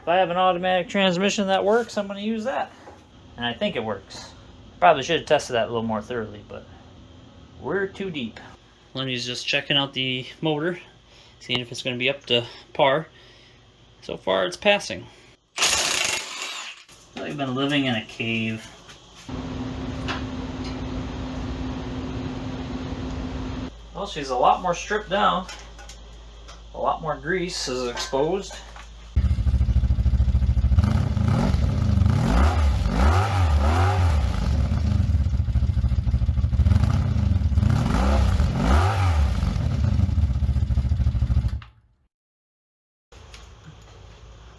if I have an automatic transmission that works, I'm going to use that. And I think it works. Probably should have tested that a little more thoroughly, but we're too deep. Lenny's just checking out the motor, seeing if it's going to be up to par. So far, it's passing. I've been living in a cave. Well, she's a lot more stripped down. A lot more grease is exposed.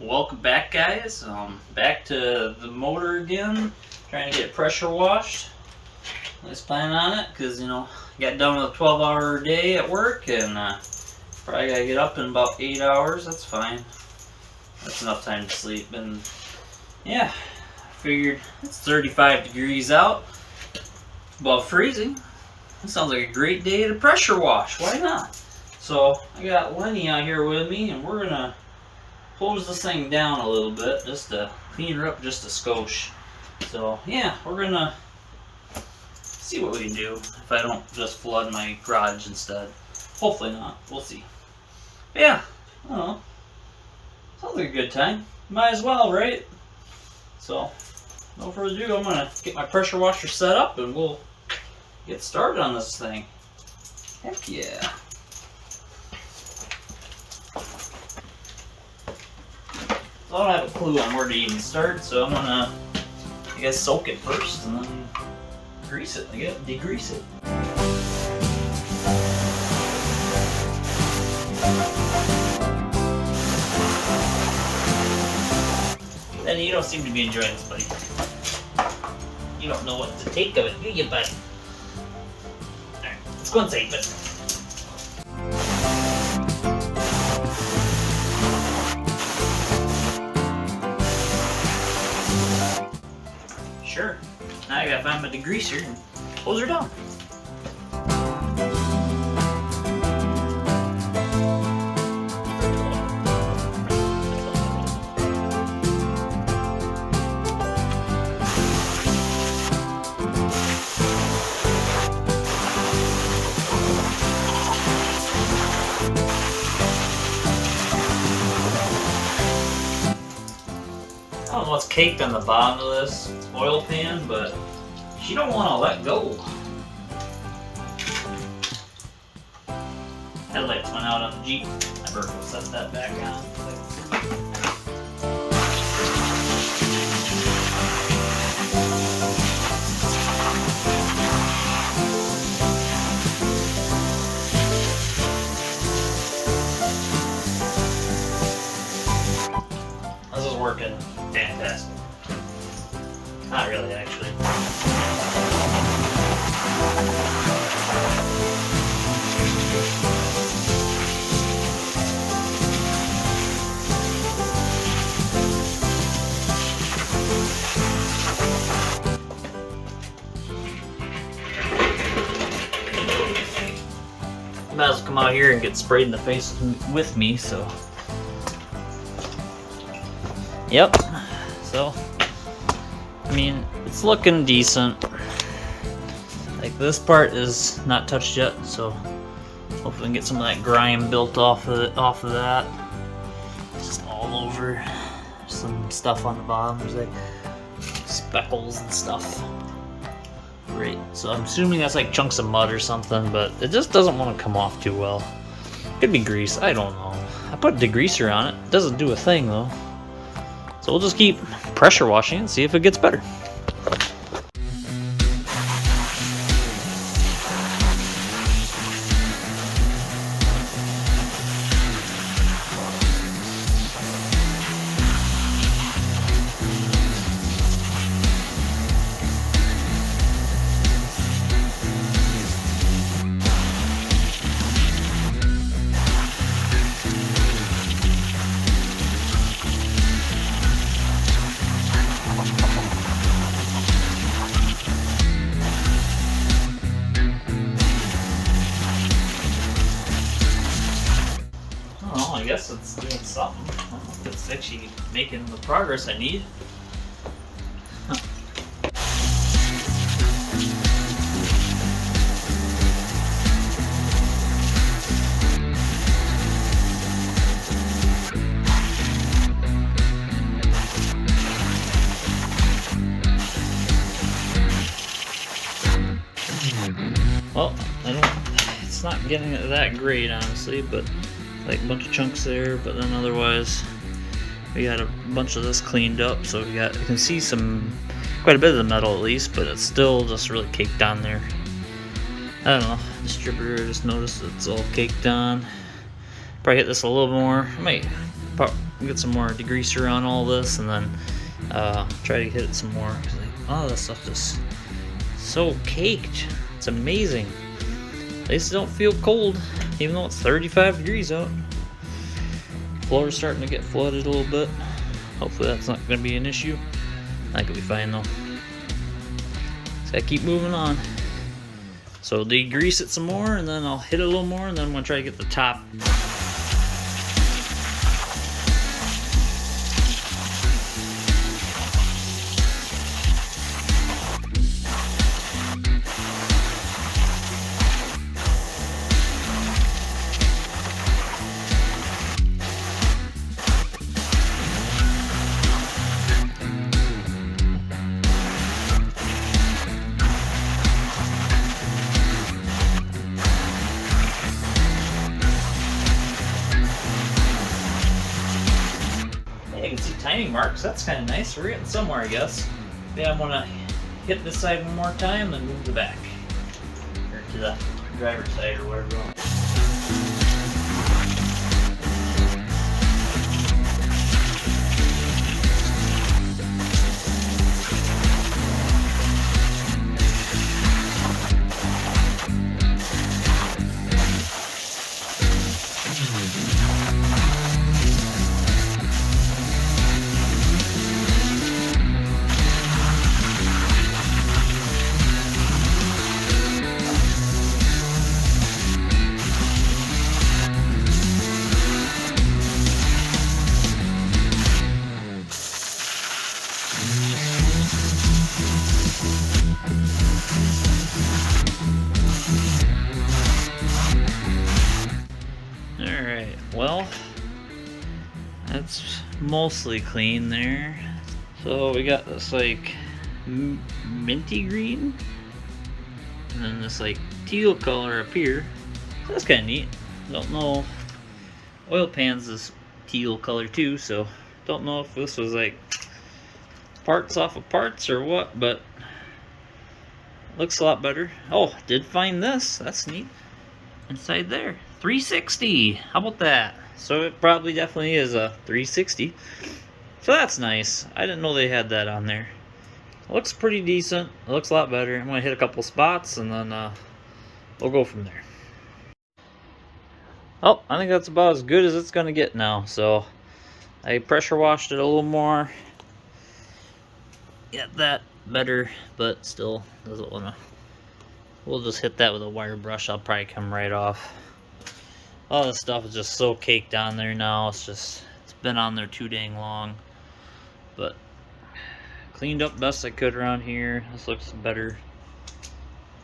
Welcome back, guys. Back to the motor again. Trying to get it pressure washed. Let's plan on it because, you know, got done with a 12-hour day at work and probably gotta get up in about 8 hours. That's fine. That's enough time to sleep. And yeah, I figured it's 35 degrees out, above freezing. That sounds like a great day to pressure wash. Why not? So I got Lenny out here with me, and we're gonna close this thing down a little bit just to clean her up just a skosh. So yeah, we're gonna see what we can do if I don't just flood my garage instead. Hopefully not. We'll see. But yeah, I don't know. Sounds like a good time. Might as well, right? So, no further ado, I'm gonna get my pressure washer set up and we'll get started on this thing. Heck yeah. So I don't have a clue on where to even start, so I'm gonna, I guess, soak it first and then grease it. I guess degrease it. Then you don't seem to be enjoying this, buddy. You don't know what to take of it, do you, buddy? Alright, let's go inside, buddy. Sure. Now I gotta find my degreaser and close her down. I don't know what's caked on the bottom of this oil pan, but she don't want to let go. Headlights went out on the Jeep. I better go set that back on. This is working fantastic. Not really, actually. Might as well come out here and get sprayed in the face with me, so. Yep. So, I mean, it's looking decent. Like, this part is not touched yet, so hopefully we can get some of that grime built off of that. Just all over. There's some stuff on the bottom. There's like speckles and stuff. Great. So I'm assuming that's like chunks of mud or something, but it just doesn't want to come off too well. Could be grease. I don't know. I put degreaser on it. It doesn't do a thing though. So we'll just keep pressure washing and see if it gets better. It's actually making the progress I need. Well, it's not getting it that great, honestly, but like a bunch of chunks there, but then otherwise we got a bunch of this cleaned up, so you can see quite a bit of the metal at least, but it's still just really caked on there. I don't know, distributor, just noticed it's all caked on. Probably hit this a little more. I might get some more degreaser on all this and then try to hit it some more. Oh, that stuff just so caked. It's amazing. At least it don't feel cold, even though it's 35 degrees out. Floor's starting to get flooded a little bit. Hopefully that's not going to be an issue. I think it'll be fine though. Just gotta keep moving on. So degrease it some more, and then I'll hit it a little more, and then I'm going to try to get the top. You can see timing marks. That's kind of nice. We're getting somewhere, I guess. Yeah, I'm gonna hit this side one more time, then move the back or to the driver's side or whatever. Alright, well, that's mostly clean there. So we got this like minty green, and then this like teal color up here. So that's kind of neat. Don't know. Oil pan's this teal color too, so don't know if this was like parts off of parts or what, but looks a lot better. Oh, did find this. That's neat. Inside there. 360. How about that? So it probably definitely is a 360. So that's nice. I didn't know they had that on there. It looks pretty decent. It looks a lot better. I'm going to hit a couple spots and then we'll go from there. Oh, I think that's about as good as it's going to get now. So I pressure washed it a little more. Get that better, but still doesn't want to. We'll just hit that with a wire brush. I'll probably come right off. All this stuff is just so caked on there now. It's been on there too dang long. But cleaned up best I could around here. This looks better.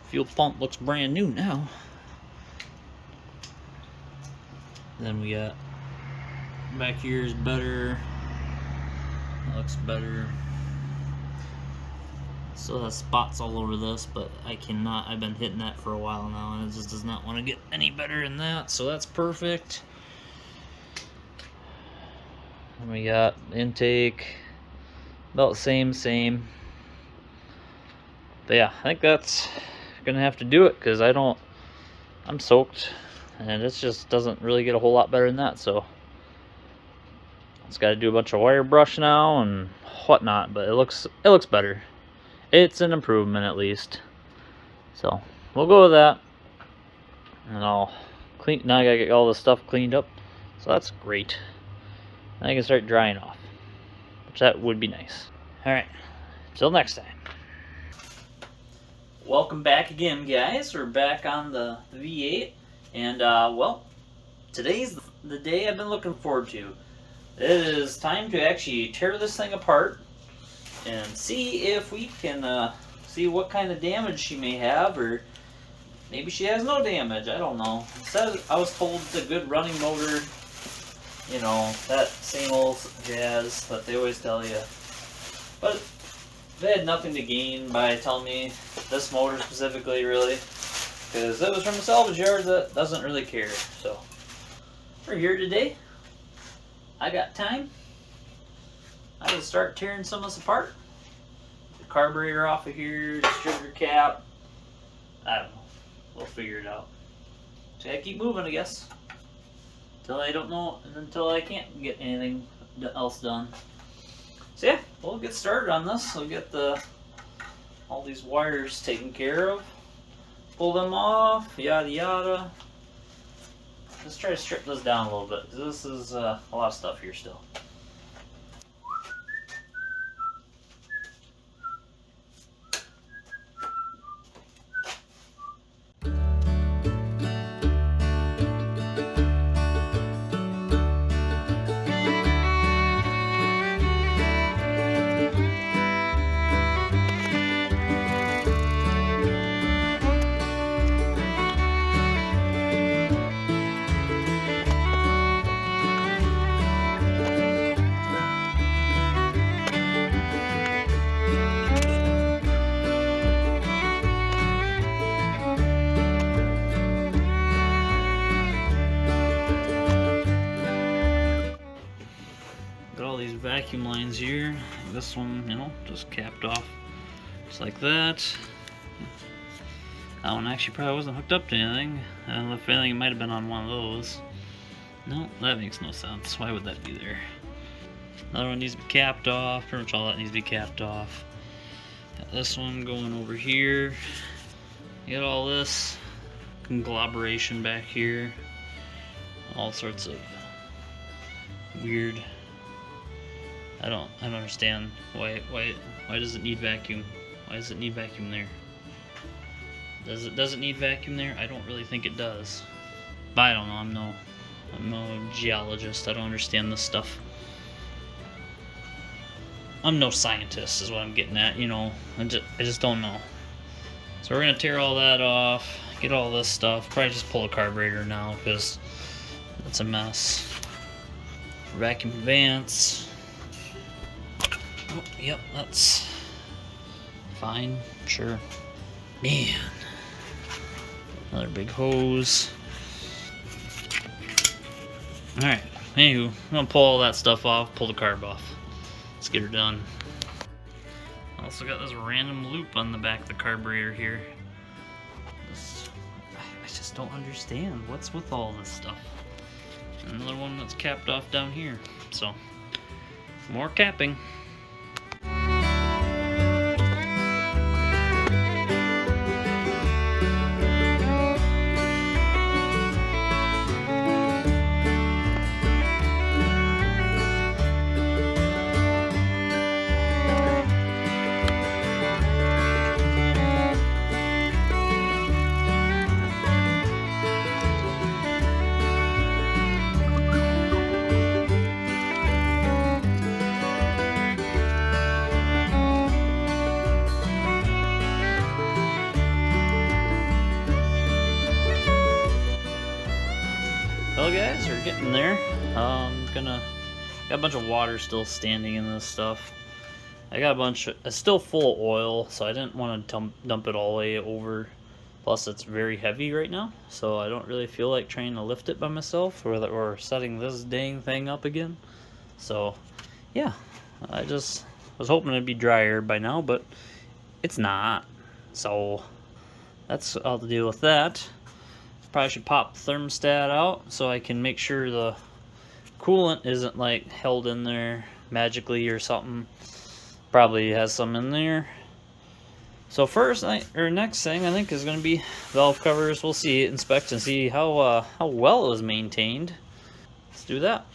Fuel pump looks brand new now. Then we got back here is better. That looks better. Still has spots all over this, but I cannot. I've been hitting that for a while now, and it just does not want to get any better than that. So that's perfect. And we got intake about same. But yeah, I think that's gonna have to do it because I'm soaked, and it just doesn't really get a whole lot better than that. So it's got to do a bunch of wire brush now and whatnot, but it looks better. It's an improvement at least. So we'll go with that. And I'll clean. Now I gotta get all this stuff cleaned up. So that's great. Now I can start drying off, which that would be nice. Alright, till next time. Welcome back again, guys. We're back on the V8. And well, today's the day I've been looking forward to. it is time to actually tear this thing apart and see if we can see what kind of damage she may have, or maybe she has no damage. I don't know. It says, I was told it's a good running motor. You know, that same old jazz that they always tell you. But they had nothing to gain by telling me this motor specifically, really, because it was from a salvage yard that doesn't really care. So we're here today. I got time. I will start tearing some of this apart. The carburetor off of here, distributor cap. I don't know. We'll figure it out. So I keep moving, I guess. Until I don't know, until I can't get anything else done. So yeah, we'll get started on this. We'll get all these wires taken care of. Pull them off, yada yada. Let's try to strip this down a little bit. This is a lot of stuff here still. Got all these vacuum lines here. This one, you know, just capped off just like that. That one actually probably wasn't hooked up to anything. I have a feeling it might have been on one of those. No, that makes no sense. Why would that be there? Another one needs to be capped off. Pretty much all that needs to be capped off. Got this one going over here. You got all this conglomeration back here. All sorts of weird. I don't understand why does it need vacuum? Why does it need vacuum there? Does it need vacuum there? I don't really think it does. But I don't know. I'm no geologist. I don't understand this stuff. I'm no scientist is what I'm getting at, you know. I just don't know. So we're gonna tear all that off, get all this stuff. Probably just pull the carburetor now because it's a mess. Vacuum vents. Oh, yep, that's fine, sure. Man, another big hose. Alright, anywho, I'm gonna pull all that stuff off, pull the carb off. Let's get her done. I also got this random loop on the back of the carburetor here. I just don't understand what's with all this stuff. Another one that's capped off down here, so more capping. Well guys, we're getting there. Got a bunch of water still standing in this stuff. I got it's still full of oil, so I didn't want to dump it all the way over. Plus it's very heavy right now, so I don't really feel like trying to lift it by myself or setting this dang thing up again. So yeah, I just was hoping it'd be drier by now, but it's not. So that's all to deal with that. Probably should pop the thermostat out so I can make sure the coolant isn't like held in there magically or something. Probably has some in there. So next thing I think is going to be valve covers. We'll see, inspect and see how well it was maintained. Let's do that.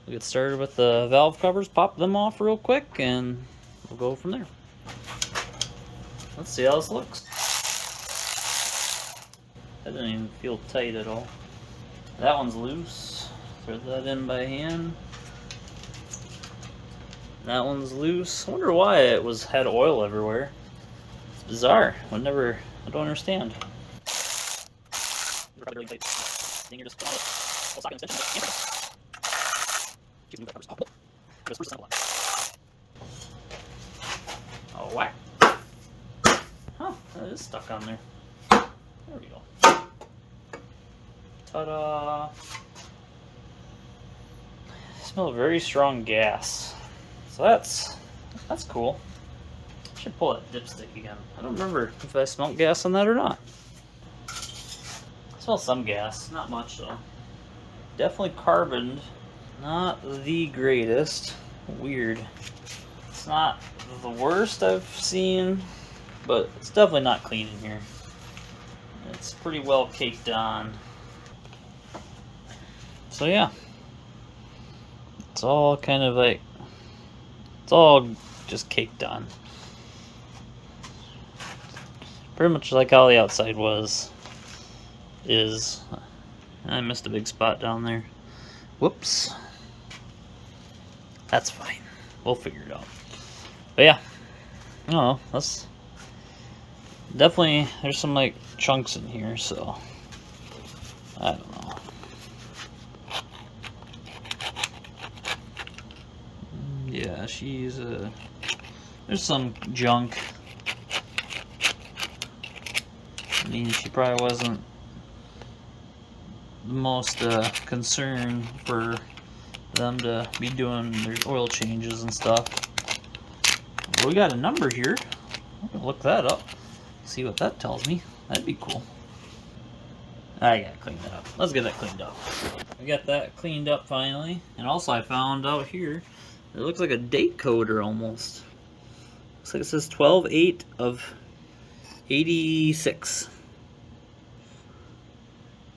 We'll get started with the valve covers, pop them off real quick, and we'll go from there. Let's see how this looks. That doesn't even feel tight at all. That one's loose. Thread that in by hand. That one's loose. I wonder why it had oil everywhere. It's bizarre. I don't understand. Oh, whack. Huh, that is stuck on there. There we go. Ta-da! Smell very strong gas. So that's cool. I should pull that dipstick again. I don't remember if I smelled gas on that or not. I smell some gas, not much though. Definitely carboned. Not the greatest. Weird. It's not the worst I've seen, but it's definitely not clean in here. It's pretty well caked on. So yeah. It's all kind of like, it's all just caked on. Pretty much like how the outside is. I missed a big spot down there. Whoops. That's fine. We'll figure it out. But yeah. I don't know. That's definitely, there's some like chunks in here, so I don't know. Yeah, she's there's some junk. I mean, she probably wasn't the most concerned for them to be doing their oil changes and stuff. Well, we got a number here. I'm gonna look that up, see what that tells me. That'd be cool. I gotta clean that up. Let's get that cleaned up. We got that cleaned up finally. And also I found out here, it looks like a date coder almost. Looks like it says 12/8 of 86.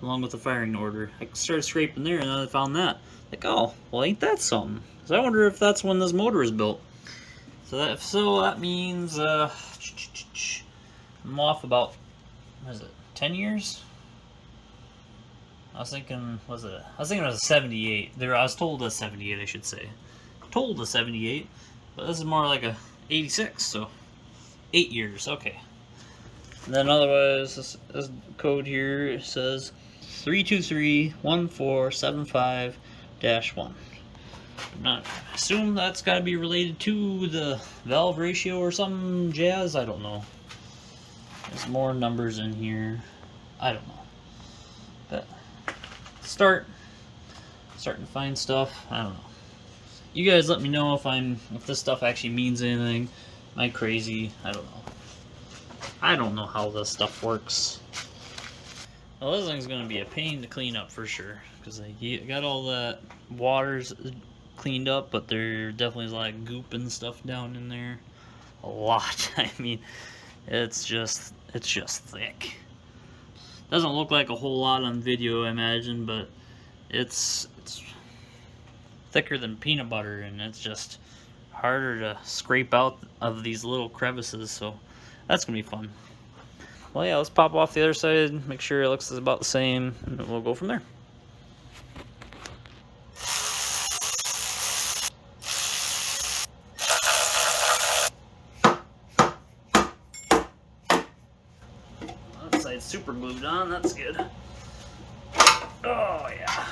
Along with the firing order. I started scraping there and then I found that. Like, oh, well ain't that something? So I wonder if that's when this motor was built. So that, if so, that means I'm off about, what is it, 10 years? I was thinking, it was a 78. I was told a 78, I should say. Told a 78, but this is more like a 86, so 8 years, okay. And then otherwise, this code here says 3231475-1. I assume that's got to be related to the valve ratio or some jazz. I don't know. There's more numbers in here. I don't know. But starting to find stuff. I don't know. You guys let me know if this stuff actually means anything. Am I crazy? I don't know. I don't know how this stuff works. Well, this thing's gonna be a pain to clean up for sure, because I got all that waters cleaned up, but there definitely is a lot of goop and stuff down in there. A lot. I mean, it's just thick. Doesn't look like a whole lot on video, I imagine, but it's thicker than peanut butter, and it's just harder to scrape out of these little crevices, so that's gonna be fun. Well, yeah, let's pop off the other side, make sure it looks about the same, and we'll go from there. That side's super glued on, that's good. Oh, yeah.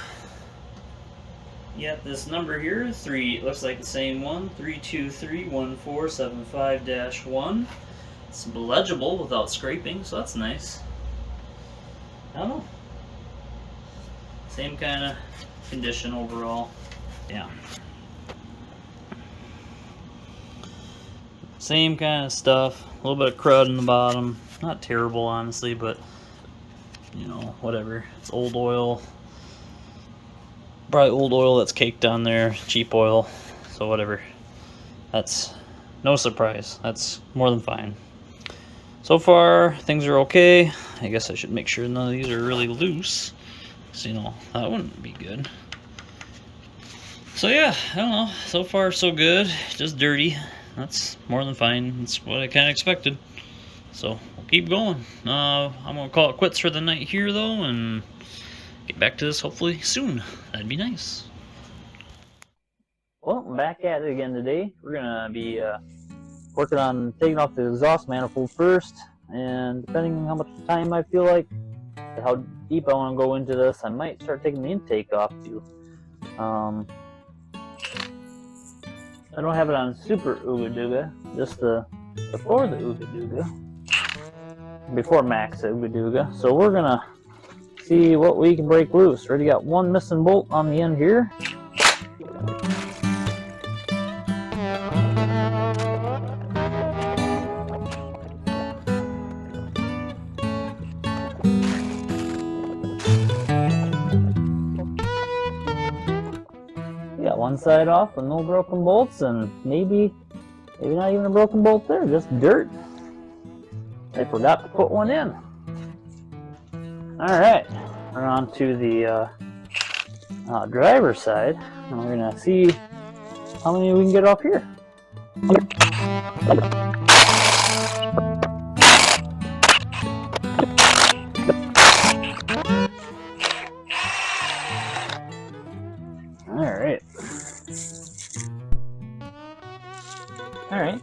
Yep, this number here, looks like the same one, 3231475-1. It's legible without scraping, so that's nice. I don't know. Same kind of condition overall. Yeah. Same kind of stuff. A little bit of crud in the bottom. Not terrible, honestly, but you know, whatever. It's old oil. Probably old oil that's caked on there. Cheap oil. So whatever. That's no surprise. That's more than fine. So far, things are okay. I guess I should make sure none of these are really loose. So, you know, that wouldn't be good. So yeah, I don't know. So far, so good. Just dirty. That's more than fine. That's what I kind of expected. So, we'll keep going. I'm going to call it quits for the night here, though, and get back to this hopefully soon. That'd be nice. Well, I'm back at it again today. We're gonna be working on taking off the exhaust manifold first, and depending on how much time I feel like, how deep I want to go into this, I might start taking the intake off too. I don't have it on super Ooga Dooga, just before the Ooga Dooga, before max Ooga Dooga. So we're gonna see what we can break loose. Already got one missing bolt on the end here. Got one side off with no broken bolts, and maybe not even a broken bolt there, just dirt. I forgot to put one in. Alright, we're on to the driver's side, and we're gonna see how many we can get off here. Alright,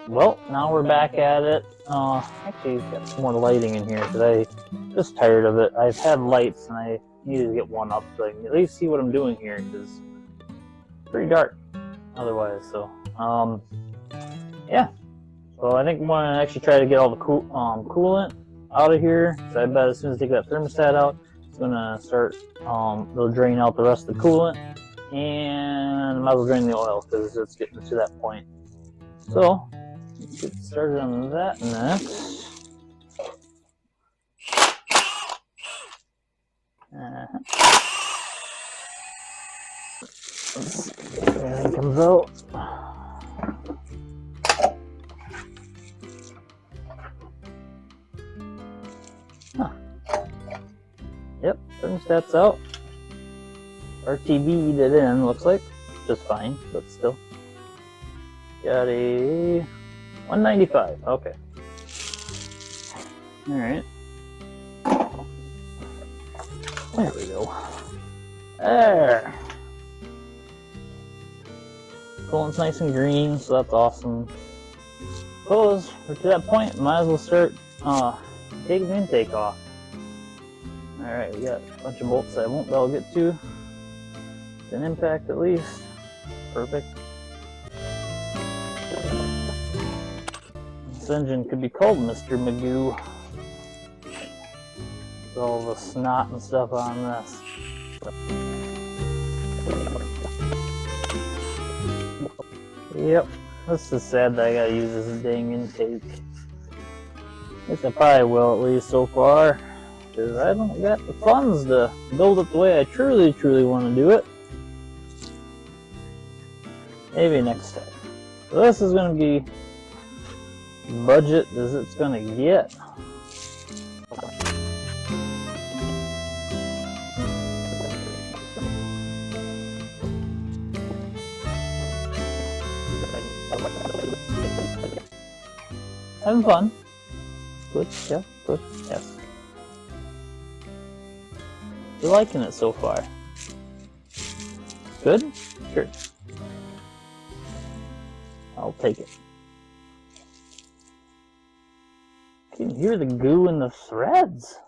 well, now we're back at it. Actually, got some more lighting in here because I'm just tired of it. I've had lights and I need to get one up so I can at least see what I'm doing here, because it's pretty dark otherwise. So, yeah. So I think I'm going to actually try to get all the coolant out of here. So I bet as soon as I take that thermostat out, it's going to start, it'll drain out the rest of the coolant. And I might as well drain the oil because it's getting to that point. So, let's get started on that next. Let's see if everything comes out. Huh. Yep, thermostat's out. RTV'd it in, looks like. Just fine, but still. Got a 195, okay. Alright. There we go. There! Coolant's nice and green, so that's awesome. Suppose we're to that point, might as well start taking the intake off. Alright, we got a bunch of bolts that I won't be able to get to. An impact at least. Perfect. This engine could be called Mr. Magoo. With all the snot and stuff on this. Yep, this is sad that I gotta use this dang intake. I guess I probably will, at least so far, because I don't got the funds to build it the way I truly want to do it. Maybe next time. So this is going to be budget as it's going to get. Having fun. Good, yeah, good, yes. You're liking it so far. Good? Sure. I'll take it. You can hear the goo in the threads.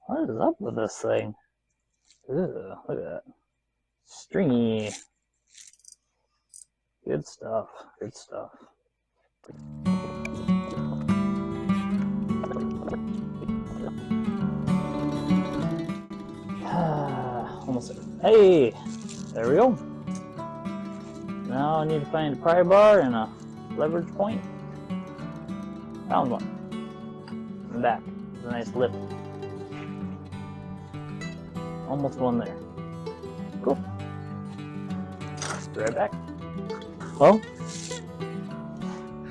What is up with this thing? Ugh, look at that. Stringy. Good stuff. Good stuff. Almost there. Hey! There we go. Now I need to find a pry bar and a leverage point. Found one. In the back. It's a nice lip. Almost one there. Cool. Be right back. Well,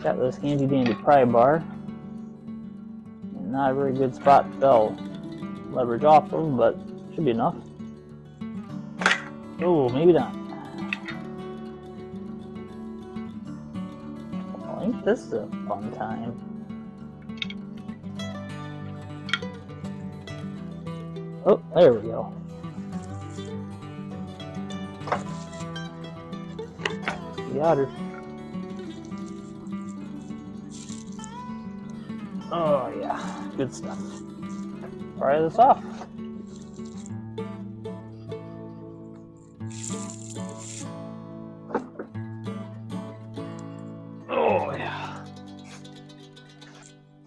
got this handy dandy pry bar. Not a very good spot to fell leverage off of, but should be enough. Oh, maybe not. I think this is a fun time. Oh, there we go. the otter. Oh yeah, good stuff. Try this off. Oh yeah.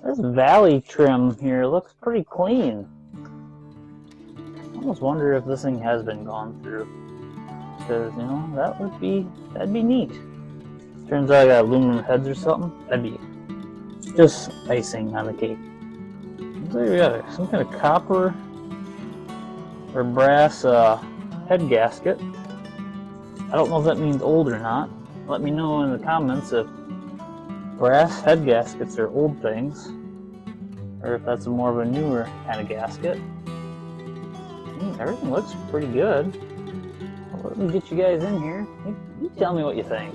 This valley trim here looks pretty clean. I almost wonder if this thing has been gone through. Because, you know, that'd be neat. Turns out I got aluminum heads or something. That'd be just icing on the cake. So we got some kind of copper or brass head gasket. I don't know if that means old or not. Let me know in the comments if brass head gaskets are old things, or if that's more of a newer kind of gasket. Everything looks pretty good. Let me get you guys in here. You tell me what you think.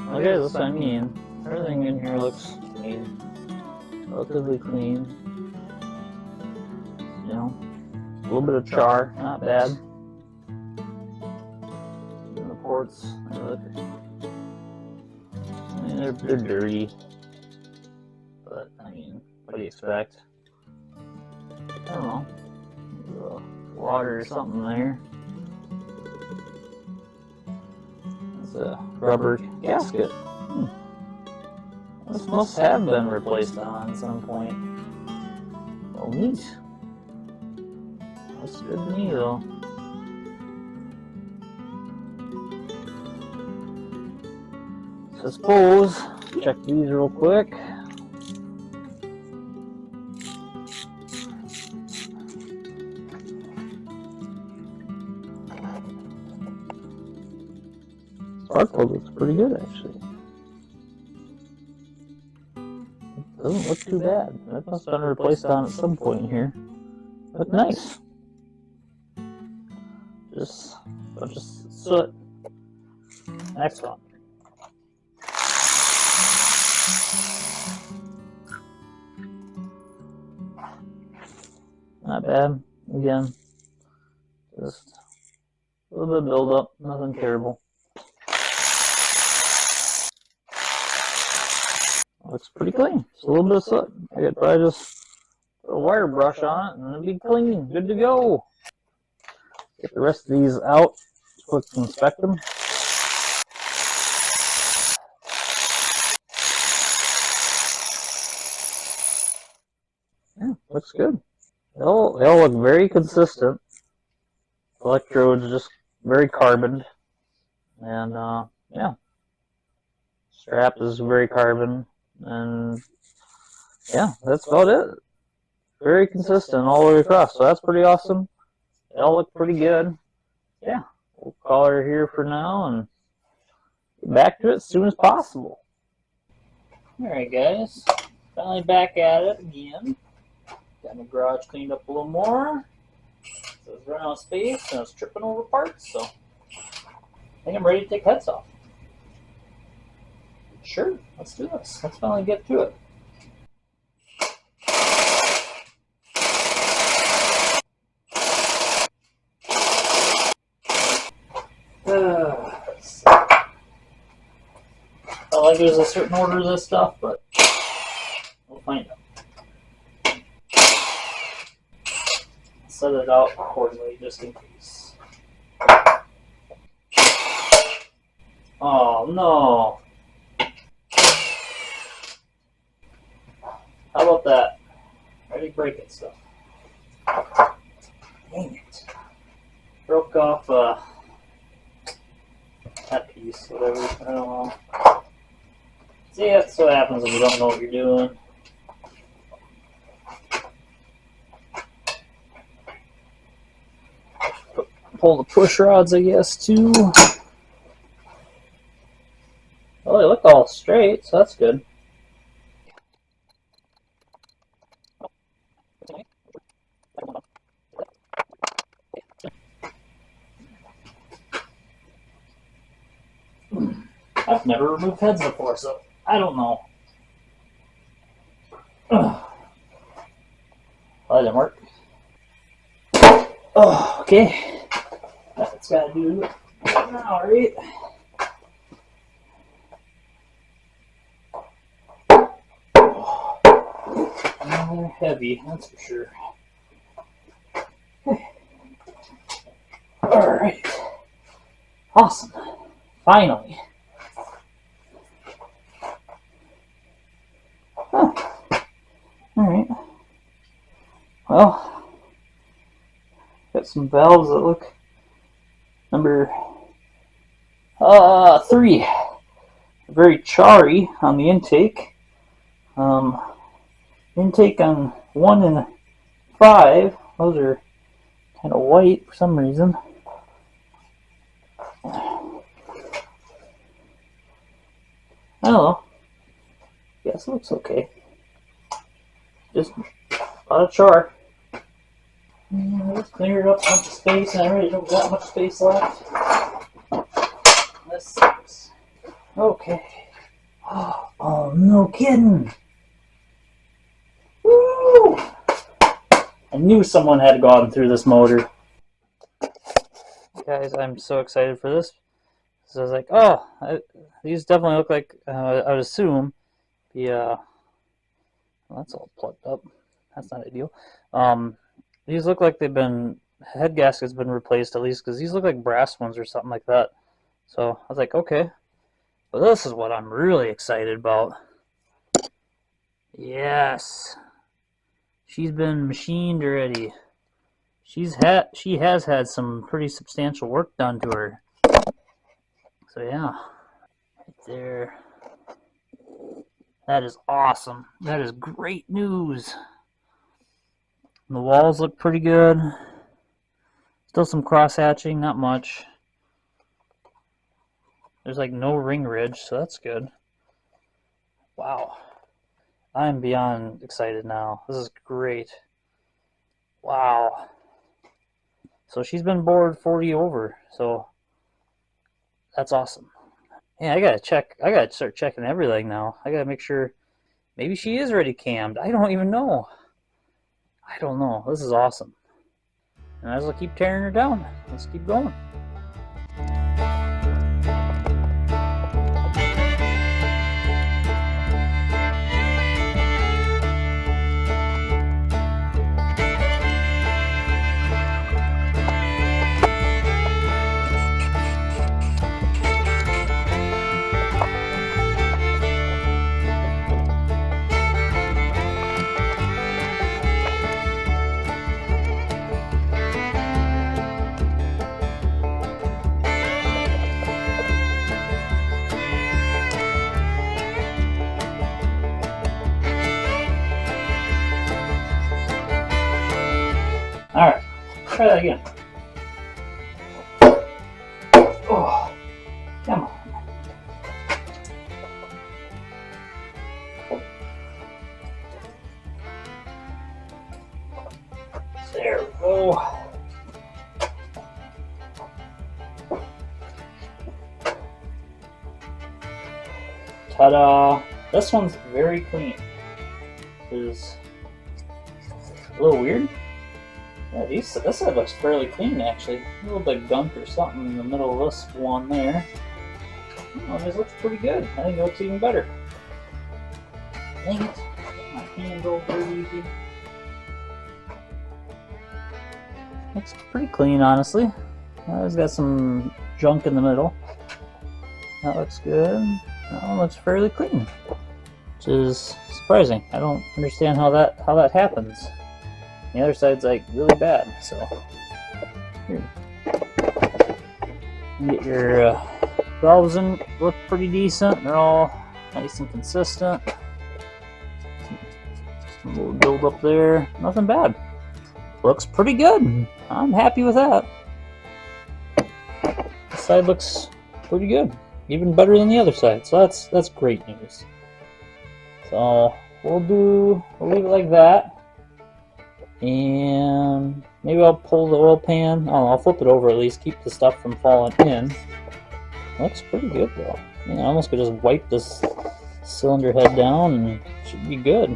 Okay, that's what I mean. Everything in here looks clean. Relatively clean. You know, a little bit of char, not bad. And the ports, I mean, they're dirty. But, I mean, what do you expect? I don't know. Water or something there. It's a rubber gasket. This must have been replaced on at some point. Oh, neat. That's good to me, though. So I suppose, check these real quick. Spark plug looks pretty good, actually. Doesn't look too bad. That must have been replaced on at some point here. But nice. Just soot. Next one. Not bad. Again, just a little bit of buildup. Nothing terrible. Looks pretty clean. Just a little bit of soot. I could probably just put a wire brush on it and it'll be clean. Good to go. Get the rest of these out. Quick inspect them. Yeah, looks good. They all look very consistent. Electrodes just very carbon. And yeah. Strap is very carbon. And yeah, that's about it. Very consistent all the way across, so that's pretty awesome. They all look pretty good. Yeah, we'll call her here for now and get back to it as soon as possible. Alright guys, finally back at it again. Got my garage cleaned up a little more. So I was running out of space and I was tripping over parts, so I think I'm ready to take heads off. Sure, let's do this. Let's finally get to it. I like there's a certain order of this stuff, but we'll find out. Set it out accordingly just in case. Oh no! How about that? Ready breaking stuff. Dang it. Broke off that piece, whatever, I don't know. See, that's what happens if you don't know what you're doing. Pull the push rods, I guess, too. Well, they look all straight, so that's good. I've never removed heads before, so I don't know. Well, that didn't work. Oh, okay. That's gotta do it now, right? they're heavy, that's for sure. Alright. Awesome. Finally. Huh. Alright. Well, got some valves that look number 3. Very charry on the intake. Intake on 1 and 5, those are kind of white for some reason. I don't know. Guess it looks okay. Just a lot of char. Let's clear it up a bunch of space. I already don't got much space left. This sucks. Okay. Oh, no kidding. Woo! I knew someone had gone through this motor. Guys, I'm so excited for this. So I was like, oh, these definitely look like, I would assume, well, that's all plugged up. That's not ideal. These look like head gasket's been replaced at least, because these look like brass ones or something like that. So I was like, okay. But this is what I'm really excited about. Yes. She's been machined already. She has had some pretty substantial work done to her. So yeah, right there. That is awesome. That is great news. And the walls look pretty good. Still some cross hatching, not much. There's like no ring ridge, so that's good. Wow. I'm beyond excited now. This is great. Wow. So she's been bored 40 over, so that's awesome. Yeah, I gotta start checking everything now. I gotta make sure maybe she is already cammed. I don't even know. I don't know. This is awesome. And I might as well keep tearing her down. Let's keep going. Alright, try that again. Oh, come on. There we go. Ta-da! This one's very clean. Is a little weird. Yeah, this side looks fairly clean actually. A little bit gunk or something in the middle of this one there. Oh, this looks pretty good. I think it looks even better. Dang it. Get my hand over easy. Looks pretty clean, honestly. It's got some junk in the middle. That looks good. That one looks fairly clean, which is surprising. I don't understand how that happens. The other side's like really bad, so here. You get your valves in, look pretty decent. They're all nice and consistent. Some little build up there, nothing bad. Looks pretty good. I'm happy with that. This side looks pretty good, even better than the other side. So that's great news. So we'll leave it like that. And maybe I'll pull the oil pan. Oh, I'll flip it over at least, keep the stuff from falling in. Looks pretty good though. I almost could just wipe this cylinder head down and it should be good.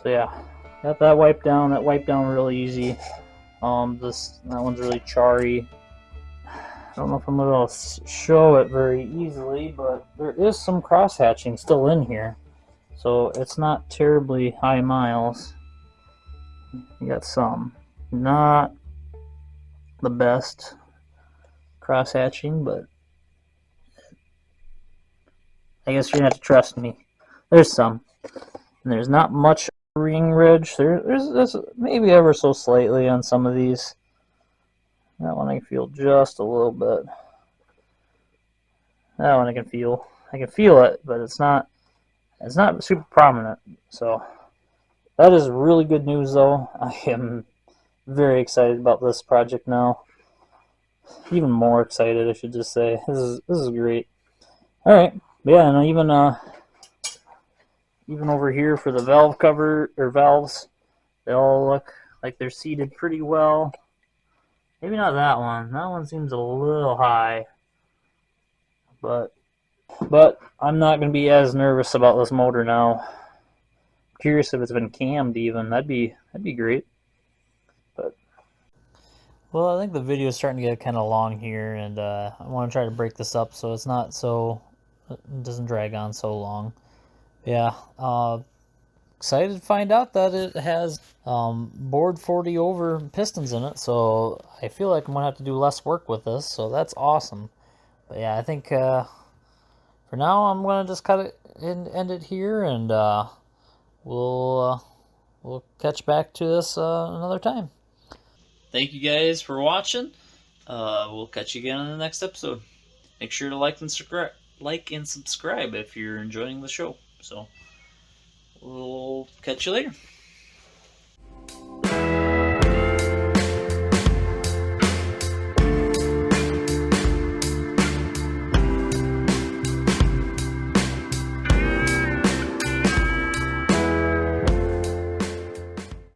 So yeah, got that wiped down. That wiped down really easy. That one's really charry. I don't know if I'm going to show it very easily, but there is some cross hatching still in here. so it's not terribly high miles. You got some. Not the best cross hatching, but I guess you're gonna have to trust me. There's some. And there's not much ring ridge. There's maybe ever so slightly on some of these. That one I can feel just a little bit. That one I can feel. I can feel it, but it's not super prominent. So that is really good news, though. I am very excited about this project now. Even more excited, I should just say. This is great. All right, yeah, and even over here for the valve cover or valves, they all look like they're seated pretty well. Maybe not that one. That one seems a little high, but I'm not gonna be as nervous about this motor now. Curious if it's been cammed even. That'd be great. But well, I think the video is starting to get kind of long here, and I want to try to break this up so it's not so it doesn't drag on so long. Yeah, excited to find out that it has board 40 over pistons in it, so I feel like I'm gonna have to do less work with this, so that's awesome. But yeah, I think for now I'm gonna just cut it and end it here, and we'll catch back to this another time. Thank you guys for watching. We'll catch you again in the next episode. Make sure to like and subscribe if you're enjoying the show. So we'll catch you later.